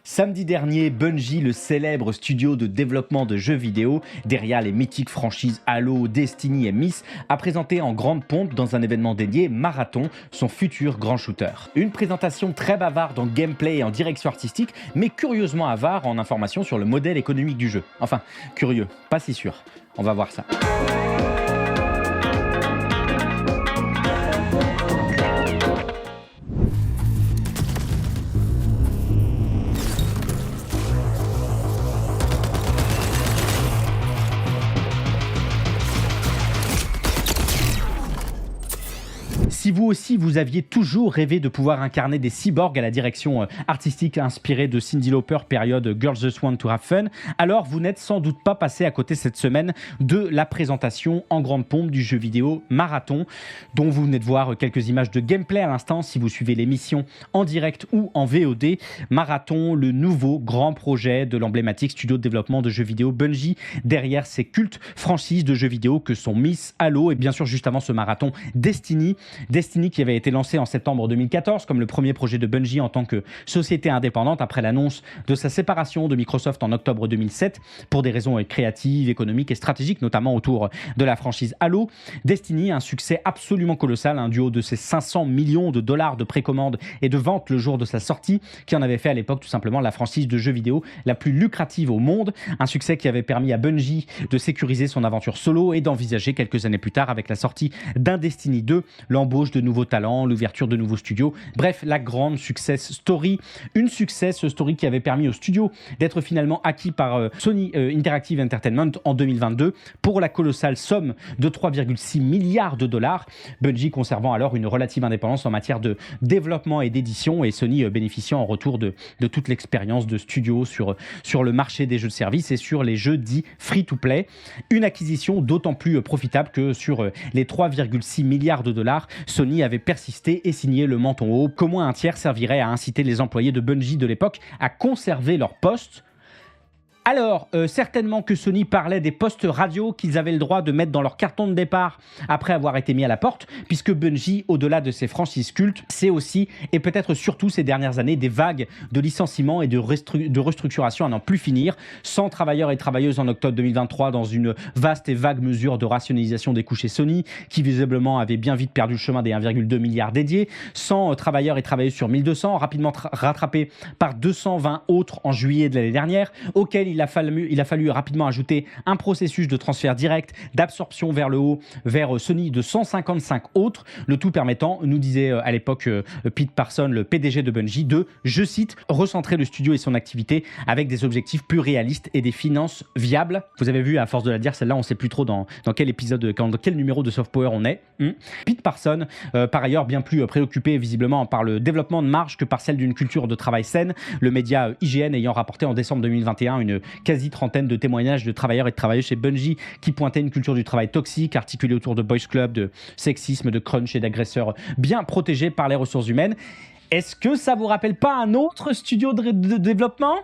Samedi dernier, Bungie, le célèbre studio de développement de jeux vidéo, derrière les mythiques franchises Halo, Destiny et Myst, a présenté en grande pompe dans un événement dédié Marathon, son futur grand shooter. Une présentation très bavarde en gameplay et en direction artistique, mais curieusement avare en informations sur le modèle économique du jeu. Enfin, curieux, pas si sûr. On va voir ça. Si vous aussi, vous aviez toujours rêvé de pouvoir incarner des cyborgs à la direction artistique inspirée de Cyndi Lauper, période Girls Just Want to Have Fun, alors vous n'êtes sans doute pas passé à côté cette semaine de la présentation en grande pompe du jeu vidéo Marathon, dont vous venez de voir quelques images de gameplay à l'instant si vous suivez l'émission en direct ou en VOD. Marathon, le nouveau grand projet de l'emblématique studio de développement de jeux vidéo Bungie, derrière ces cultes franchises de jeux vidéo que sont Myst, Halo et bien sûr juste avant ce marathon Destiny qui avait été lancé en septembre 2014 comme le premier projet de Bungie en tant que société indépendante après l'annonce de sa séparation de Microsoft en octobre 2007 pour des raisons créatives, économiques et stratégiques, notamment autour de la franchise Halo. Destiny, un succès absolument colossal, un duo de ses 500 millions de dollars de précommande et de vente le jour de sa sortie, qui en avait fait à l'époque tout simplement la franchise de jeux vidéo la plus lucrative au monde, un succès qui avait permis à Bungie de sécuriser son aventure solo et d'envisager quelques années plus tard, avec la sortie d'un Destiny 2, l'embauche de nouveaux talents, l'ouverture de nouveaux studios, bref, la grande success story, une success story qui avait permis au studio d'être finalement acquis par Sony Interactive Entertainment en 2022 pour la colossale somme de 3,6 milliards de dollars, Bungie conservant alors une relative indépendance en matière de développement et d'édition et Sony bénéficiant en retour de toute l'expérience de studio sur le marché des jeux de service et sur les jeux dits free-to-play. Une acquisition d'autant plus profitable que sur les 3,6 milliards de dollars, Sony avait persisté et signé le menton haut qu'au moins un tiers servirait à inciter les employés de Bungie de l'époque à conserver leur poste. Alors, certainement que Sony parlait des postes radio qu'ils avaient le droit de mettre dans leur carton de départ après avoir été mis à la porte, puisque Bungie, au-delà de ses franchises cultes, c'est aussi, et peut-être surtout ces dernières années, des vagues de licenciements et de restructuration à n'en plus finir. 100 travailleurs et travailleuses en octobre 2023 dans une vaste et vague mesure de rationalisation des coûts chez Sony, qui visiblement avait bien vite perdu le chemin des 1,2 milliard dédiés. 100 travailleurs et travailleuses sur 1200, rapidement rattrapés par 220 autres en juillet de l'année dernière, auxquels il a fallu rapidement ajouter un processus de transfert direct, d'absorption vers le haut, vers Sony de 155 autres, le tout permettant, nous disait à l'époque Pete Parsons, le PDG de Bungie, de, je cite, recentrer le studio et son activité avec des objectifs plus réalistes et des finances viables. Vous avez vu, à force de la dire, celle-là, on ne sait plus trop dans quel épisode, dans quel numéro de Soft Power on est. Pete Parsons, par ailleurs bien plus préoccupé visiblement par le développement de marge que par celle d'une culture de travail saine, le média IGN ayant rapporté en décembre 2021 une quasi-trentaine de témoignages de travailleurs et de travailleuses chez Bungie qui pointaient une culture du travail toxique, articulée autour de boys club, de sexisme, de crunch et d'agresseurs bien protégés par les ressources humaines. Est-ce que ça vous rappelle pas un autre studio de développement ?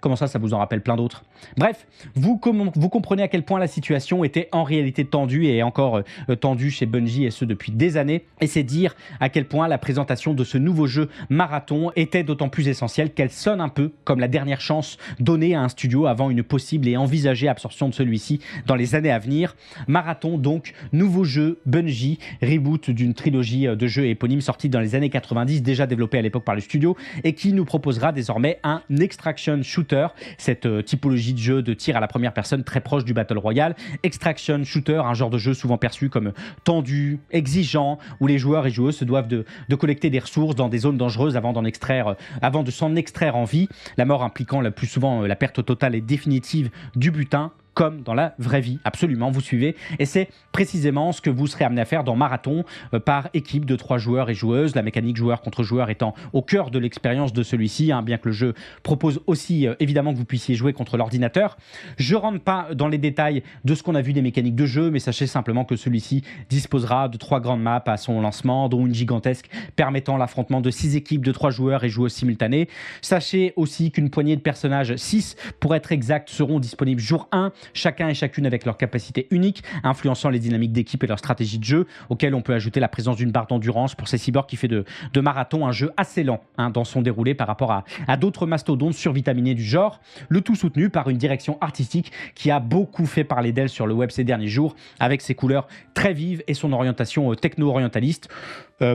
Comment ça vous en rappelle plein d'autres ? Bref, vous comprenez à quel point la situation était en réalité tendue et encore tendue chez Bungie, et ce depuis des années. Et c'est dire à quel point la présentation de ce nouveau jeu Marathon était d'autant plus essentielle qu'elle sonne un peu comme la dernière chance donnée à un studio avant une possible et envisagée absorption de celui-ci dans les années à venir. Marathon donc, nouveau jeu Bungie, reboot d'une trilogie de jeux éponymes sortis dans les années 90, déjà développée à l'époque par le studio, et qui nous proposera désormais un extraction shooter, cette typologie de jeu de tir à la première personne très proche du Battle Royale. Extraction Shooter, un genre de jeu souvent perçu comme tendu, exigeant, où les joueurs et joueuses se doivent de collecter des ressources dans des zones dangereuses avant de s'en extraire en vie, la mort impliquant le plus souvent la perte totale et définitive du butin, comme dans la vraie vie, absolument, vous suivez. Et c'est précisément ce que vous serez amené à faire dans Marathon par équipe de 3 joueurs et joueuses, la mécanique joueur contre joueur étant au cœur de l'expérience de celui-ci, bien que le jeu propose aussi évidemment que vous puissiez jouer contre l'ordinateur. Je ne rentre pas dans les détails de ce qu'on a vu des mécaniques de jeu, mais sachez simplement que celui-ci disposera de 3 grandes maps à son lancement, dont une gigantesque permettant l'affrontement de 6 équipes de 3 joueurs et joueuses simultanés. Sachez aussi qu'une poignée de personnages, 6 pour être exact, seront disponibles jour 1 chacun et chacune avec leurs capacités uniques, influençant les dynamiques d'équipe et leur stratégie de jeu, auxquelles on peut ajouter la présence d'une barre d'endurance pour ces cyborgs qui fait de Marathon un jeu assez lent dans son déroulé par rapport à d'autres mastodontes survitaminés du genre, le tout soutenu par une direction artistique qui a beaucoup fait parler d'elle sur le web ces derniers jours, avec ses couleurs très vives et son orientation techno-orientaliste.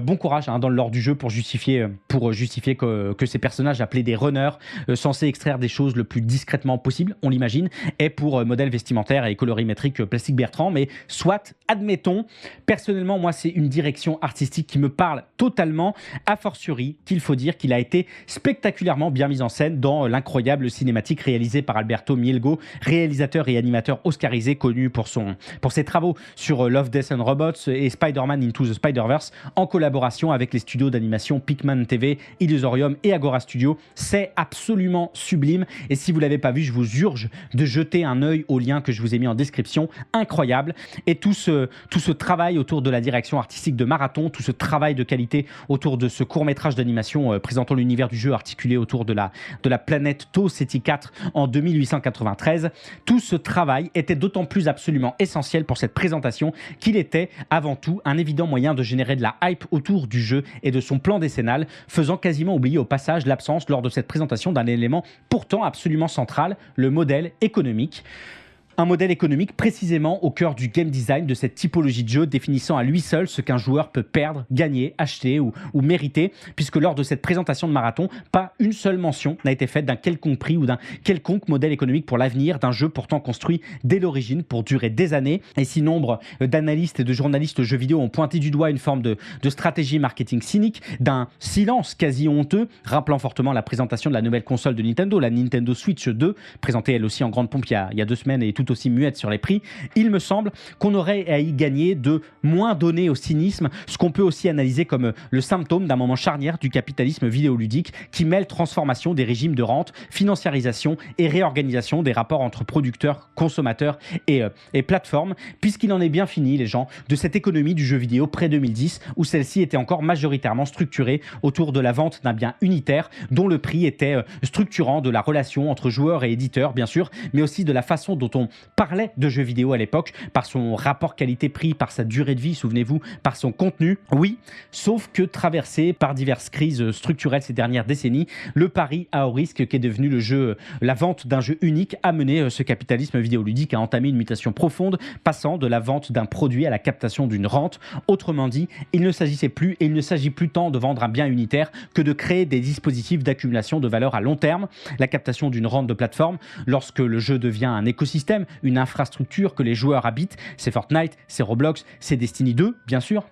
Bon courage dans le lore du jeu pour justifier que ces personnages appelés des runners, censés extraire des choses le plus discrètement possible, on l'imagine, et pour modèles vestimentaires et colorimétriques plastique Bertrand, mais soit, admettons. Personnellement, moi, c'est une direction artistique qui me parle totalement, a fortiori qu'il faut dire qu'il a été spectaculairement bien mis en scène dans l'incroyable cinématique réalisée par Alberto Mielgo, réalisateur et animateur oscarisé connu pour ses travaux sur Love, Death and Robots et Spider-Man Into the Spider-Verse, en collaboration avec les studios d'animation Pikman TV, Illusorium et Agora Studio. C'est absolument sublime et si vous ne l'avez pas vu, je vous urge de jeter un œil au lien que je vous ai mis en description. Incroyable. Et tout ce travail autour de la direction artistique de Marathon, tout ce travail de qualité autour de ce court-métrage d'animation présentant l'univers du jeu articulé autour de la planète Tau Ceti 4 en 2893, tout ce travail était d'autant plus absolument essentiel pour cette présentation qu'il était avant tout un évident moyen de générer de la hype autour du jeu et de son plan décennal, faisant quasiment oublier au passage l'absence lors de cette présentation d'un élément pourtant absolument central, le modèle économique. Un modèle économique précisément au cœur du game design de cette typologie de jeu, définissant à lui seul ce qu'un joueur peut perdre, gagner, acheter ou mériter, puisque lors de cette présentation de Marathon, pas une seule mention n'a été faite d'un quelconque prix ou d'un quelconque modèle économique pour l'avenir d'un jeu pourtant construit dès l'origine pour durer des années. Et si nombre d'analystes et de journalistes jeux vidéo ont pointé du doigt une forme de stratégie marketing cynique, d'un silence quasi honteux, rappelant fortement la présentation de la nouvelle console de Nintendo, la Nintendo Switch 2, présentée elle aussi en grande pompe il y a 2 semaines et tout aussi muette sur les prix, il me semble qu'on aurait à y gagner de moins donner au cynisme, ce qu'on peut aussi analyser comme le symptôme d'un moment charnière du capitalisme vidéoludique qui mêle transformation des régimes de rente, financiarisation et réorganisation des rapports entre producteurs, consommateurs et plateformes, puisqu'il en est bien fini, les gens, de cette économie du jeu vidéo pré-2010 où celle-ci était encore majoritairement structurée autour de la vente d'un bien unitaire dont le prix était structurant de la relation entre joueurs et éditeurs, bien sûr, mais aussi de la façon dont on parlait de jeux vidéo à l'époque, par son rapport qualité-prix, par sa durée de vie, souvenez-vous, par son contenu. Oui, sauf que traversé par diverses crises structurelles ces dernières décennies, le pari à haut risque qu'est devenu la vente d'un jeu unique a mené ce capitalisme vidéoludique à entamer une mutation profonde, passant de la vente d'un produit à la captation d'une rente. Autrement dit, il ne s'agissait plus et il ne s'agit plus tant de vendre un bien unitaire que de créer des dispositifs d'accumulation de valeur à long terme. La captation d'une rente de plateforme, lorsque le jeu devient un écosystème, une infrastructure que les joueurs habitent, c'est Fortnite, c'est Roblox, c'est Destiny 2, bien sûr,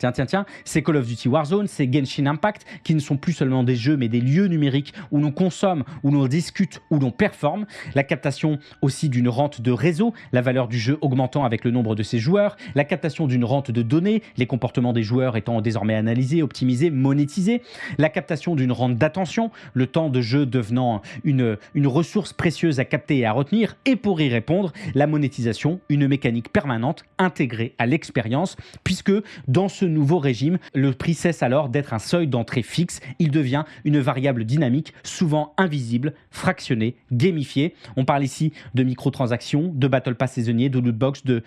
c'est Call of Duty Warzone, c'est Genshin Impact, qui ne sont plus seulement des jeux, mais des lieux numériques où l'on consomme, où l'on discute, où l'on performe. La captation aussi d'une rente de réseau, la valeur du jeu augmentant avec le nombre de ses joueurs, la captation d'une rente de données, les comportements des joueurs étant désormais analysés, optimisés, monétisés, la captation d'une rente d'attention, le temps de jeu devenant une ressource précieuse à capter et à retenir, et pour y répondre, la monétisation, une mécanique permanente intégrée à l'expérience, puisque dans ce nouveau régime, le prix cesse alors d'être un seuil d'entrée fixe, il devient une variable dynamique, souvent invisible, fractionnée, gamifiée. On parle ici de microtransactions, de battle pass saisonniers, de lootbox, de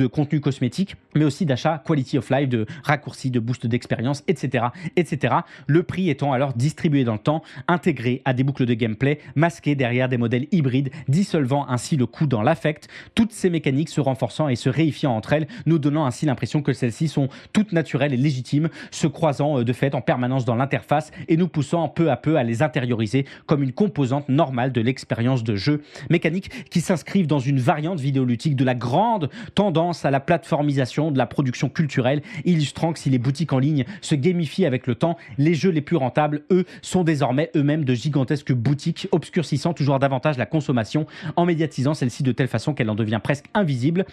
contenu cosmétique, mais aussi d'achat quality of life, de raccourcis, de boost d'expérience, etc., etc. Le prix étant alors distribué dans le temps, intégré à des boucles de gameplay, masqué derrière des modèles hybrides, dissolvant ainsi le coût dans l'affect, toutes ces mécaniques se renforçant et se réifiant entre elles, nous donnant ainsi l'impression que celles-ci sont toutes naturelles et légitimes, se croisant de fait en permanence dans l'interface et nous poussant peu à peu à les intérioriser comme une composante normale de l'expérience de jeu. Mécaniques qui s'inscrivent dans une variante vidéoludique de la grande tendance à la plateformisation de la production culturelle, illustrant que si les boutiques en ligne se gamifient avec le temps, les jeux les plus rentables, eux, sont désormais eux-mêmes de gigantesques boutiques, obscurcissant toujours davantage la consommation en médiatisant celle-ci de telle façon qu'elle en devient presque invisible,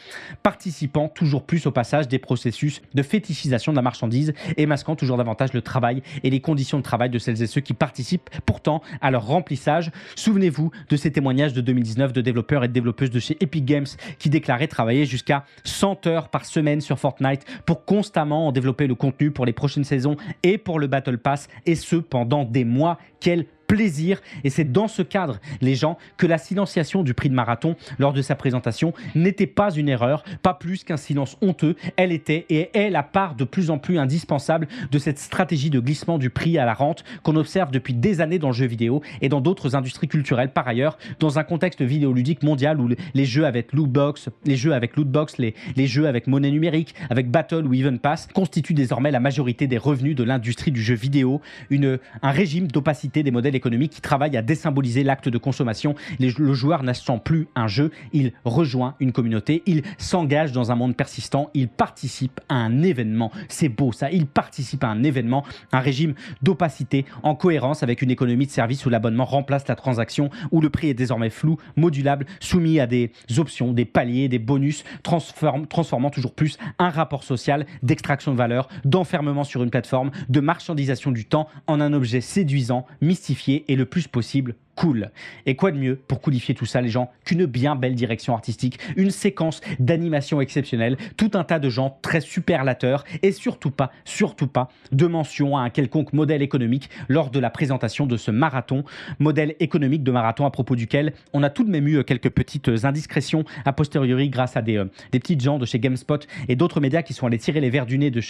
participant toujours plus au passage des processus de fétichisation de la marchandise et masquant toujours davantage le travail et les conditions de travail de celles et ceux qui participent pourtant à leur remplissage. Souvenez-vous de ces témoignages de 2019 de développeurs et de développeuses de chez Epic Games qui déclaraient travailler jusqu'à 100 heures par semaine sur Fortnite pour constamment en développer le contenu pour les prochaines saisons et pour le Battle Pass, et ce pendant des mois. Quelle plaisir. Et c'est dans ce cadre, les gens, que la silenciation du prix de Marathon lors de sa présentation n'était pas une erreur, pas plus qu'un silence honteux. Elle était et est la part de plus en plus indispensable de cette stratégie de glissement du prix à la rente qu'on observe depuis des années dans le jeu vidéo et dans d'autres industries culturelles par ailleurs, dans un contexte vidéoludique mondial où les jeux avec lootbox, les jeux avec monnaie numérique, avec Battle ou Even Pass constituent désormais la majorité des revenus de l'industrie du jeu vidéo, un régime d'opacité des modèles économiques qui travaille à désymboliser l'acte de consommation. Le joueur n'achetant plus un jeu, il rejoint une communauté, il s'engage dans un monde persistant, il participe à un événement. C'est beau ça, il participe à un événement, un régime d'opacité en cohérence avec une économie de service où l'abonnement remplace la transaction, où le prix est désormais flou, modulable, soumis à des options, des paliers, des bonus, transformant toujours plus un rapport social d'extraction de valeur, d'enfermement sur une plateforme, de marchandisation du temps en un objet séduisant, mystifié et le plus possible cool. Et quoi de mieux pour coolifier tout ça, les gens, qu'une bien belle direction artistique, une séquence d'animation exceptionnelle, tout un tas de gens très superlateurs et surtout pas de mention à un quelconque modèle économique lors de la présentation de ce marathon, modèle économique de marathon à propos duquel on a tout de même eu quelques petites indiscrétions a posteriori grâce à des petites gens de chez GameSpot et d'autres médias qui sont allés tirer les verres du nez de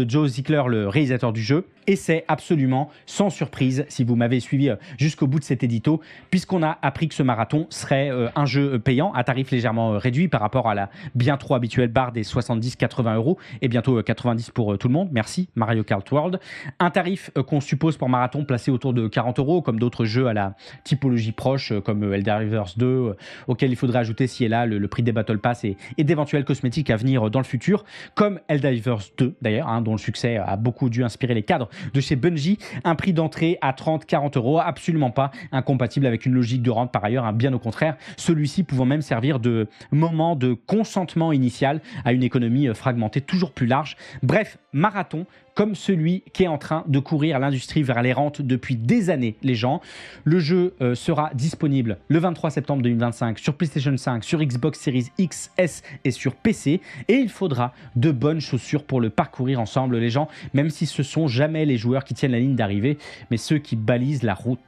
Joe Zickler, le réalisateur du jeu. Et c'est absolument sans surprise, si vous m'avez suivi jusqu'au bout de cet édito, puisqu'on a appris que ce marathon serait un jeu payant à tarif légèrement réduit par rapport à la bien trop habituelle barre des 70-80 euros et bientôt 90 pour tout le monde. Merci Mario Kart World. Un tarif qu'on suppose pour marathon placé autour de 40 euros, comme d'autres jeux à la typologie proche, comme Helldivers 2, auquel il faudrait ajouter ci et là le prix des Battle Pass et d'éventuels cosmétiques à venir dans le futur, comme Helldivers 2 d'ailleurs, dont le succès a beaucoup dû inspirer les cadres de chez Bungie. Un prix d'entrée à 30-40 euros, absolument pas incompatible avec une logique de rente par ailleurs, bien au contraire, celui-ci pouvant même servir de moment de consentement initial à une économie fragmentée toujours plus large. Bref, marathon comme celui qui est en train de courir l'industrie vers les rentes depuis des années, les gens. Le jeu sera disponible le 23 septembre 2025 sur PlayStation 5, sur Xbox Series X, S et sur PC. Et il faudra de bonnes chaussures pour le parcourir ensemble, les gens, même si ce sont jamais les joueurs qui tiennent la ligne d'arrivée, mais ceux qui balisent la route.